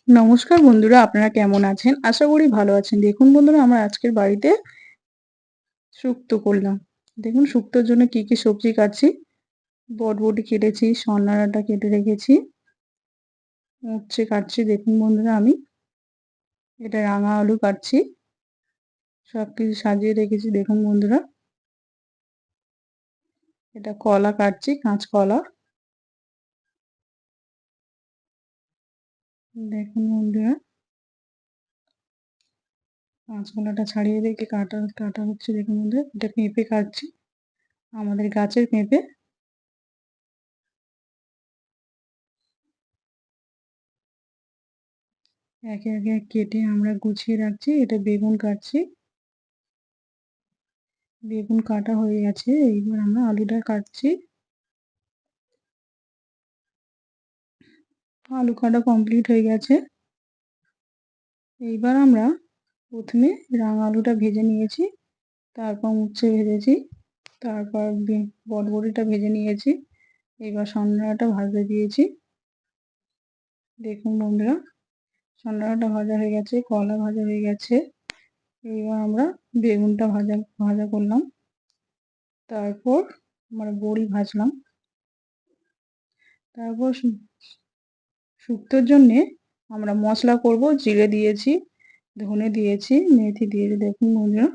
নমস্কার বন্ধুরা, আপনারা কেমন আছেন? আশা করি ভালো আছেন। দেখুন বন্ধুরা, আমরা আজকের বাড়িতে শুক্তো করলাম। দেখুন শুক্তোর জন্য কি কি সবজি কাটছি। বটবটি কেটেছি, সন্না ডাঁটা কেটে রেখেছি, উচ্ছে কাটছি। দেখুন বন্ধুরা, আমি এটা রাঙা আলু কাটছি, সবকিছু সাজিয়ে রেখেছি। দেখুন বন্ধুরা, এটা কলা কাটছি, কাঁচকলা। দেখুন বন্ধুরা, কাঁচকলাটা ছাড়িয়ে রেখে কাটা কাটা হচ্ছে। দেখুন বন্ধুরা, এটা পেঁপে কাটছি, আমাদের গাছের পেঁপে। একে একে কেটে আমরা গুছিয়ে রাখছি। এটা বেগুন কাটছি, বেগুন কাটা হয়ে গেছে। এইবার আমরা আলুটা কাটছি। আলু কাটা কমপ্লিট হয়ে গেছে। এইবার আমরা প্রথমে রাঙা আলুটা ভেজে নিয়েছি, তারপর উচ্ছে ভেজেছি, তারপর বটবটিটা ভেজে নিয়েছি। এবার সন্নাটা ভাজতে দিয়েছি। দেখুন বন্ধুরা, সন্নাটা ভাজা হয়ে গেছে, কলা ভাজা হয়ে গেছে। এইবার আমরা বেগুনটা ভাজা ভাজা করলাম, তারপর আমরা বড়ি ভাজলাম। তারপর শুক্তোর জন্যে আমরা মশলা করব। জিরে দিয়েছি, ধনে দিয়েছি, মেথি দিয়েছি। দেখুন বন্ধুরা,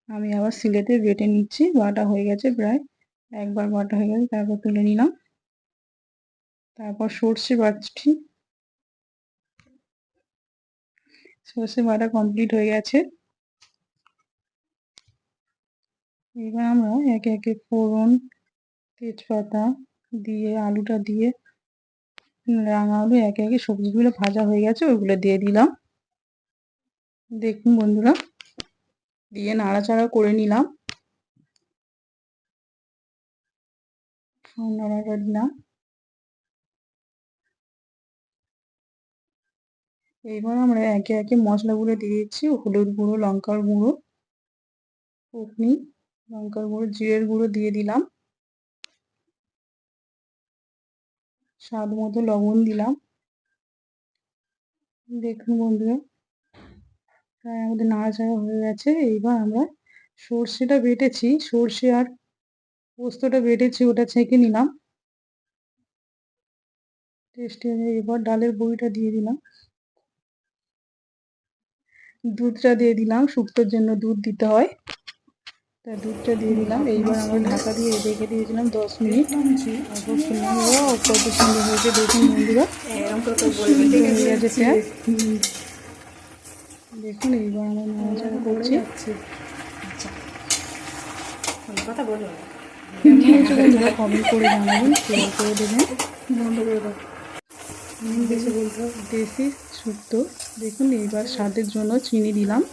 আমি আবার সিলেতে বেটে নিচ্ছি। বাটা হয়ে গেছে, প্রায় একবার বাটা হয়ে গেছে। তারপর তুলে নিলাম। তারপর সর্ষে বাটছি, সর্ষে বাটা কমপ্লিট হয়ে গেছে। এবার আমরা একে একে ফোড়ন, তেজপাতা দিয়ে, আলুটা দিয়ে, রাঙা আলু একে একে সবজিগুলো ভাজা হয়ে গেছে, ওইগুলো দিয়ে দিলাম। দেখুন বন্ধুরা, দিয়ে নাড়াচাড়া করে নিলাম। নাড়াটা দিলাম। এবার আমরা একে একে মশলাগুলো দিয়ে দিচ্ছি। হলুদ গুঁড়ো, লঙ্কার গুঁড়ো, কুকনি লঙ্কার গুঁড়ো, জিরের গুঁড়ো দিয়ে দিলাম। স্বাদ মতো লবণ দিলাম। দেখুন বন্ধুরা, প্রায় আমাদের নাড়াচাড়া হয়ে গেছে। এইবার আমরা সর্ষেটা বেটেছি, সর্ষে আর পোস্তটা বেটেছি, ওটা ছেঁকে নিলাম টেস্টি। এবার ডালের বড়িটা দিয়ে দিলাম, দুধটা দিয়ে দিলাম। শুক্তোর জন্য দুধ দিতে হয়, তা দুধটা দিয়ে দিলাম। এইবার আমরা ঢাকা দিয়ে রেখে দিয়েছিলাম 10 মিনিট। তারপর শুনলাম, কত সুন্দর হয়েছে। দেখুন বন্ধুরা, হয়ে গেছে প্যাক। দেখুন, এইবার আমরা নাড়াচাড়া করছি। কথা বলো, কেমন হয়েছে বন্ধুরা কমেন্ট করে জানাবেন, শেয়ার করে দেবেন। বন্ধ করে দাও। দেশি শুক্তো। দেখুন, এইবার স্বাদের জন্য চিনি দিলাম।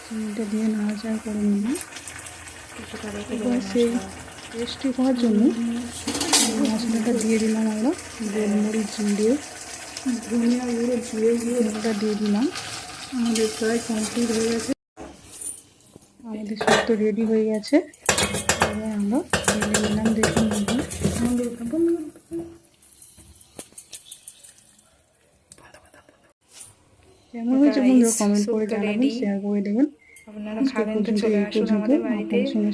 চিনিটা দিয়ে নাড়াচাড়া করে নিলাম। এবার সেই টেস্টি হওয়ার জন্য মশলাটা দিয়ে দিলাম আমরা, গোলমরিচ, জিরে, ধনিয়া গুঁড়ো, জিরে গুঁড়ো ওটা দিয়ে দিলাম। আমাদের প্রায় কমপ্লিট হয়ে গেছে। আমাদের শুক্তো রেডি হয়ে গেছে। এবার আমরা ঢেলে নিলাম। দেখুন কেমন হয়েছে বন্ধুরা কমেন্ট করে জানাবেন, শেয়ার করে দেবেন। আপনারা আজকে খাবেন তো পর্যন্ত চলে এই আসুন পর্যন্ত। আমাদের বাড়িতে। আপনার সঙ্গে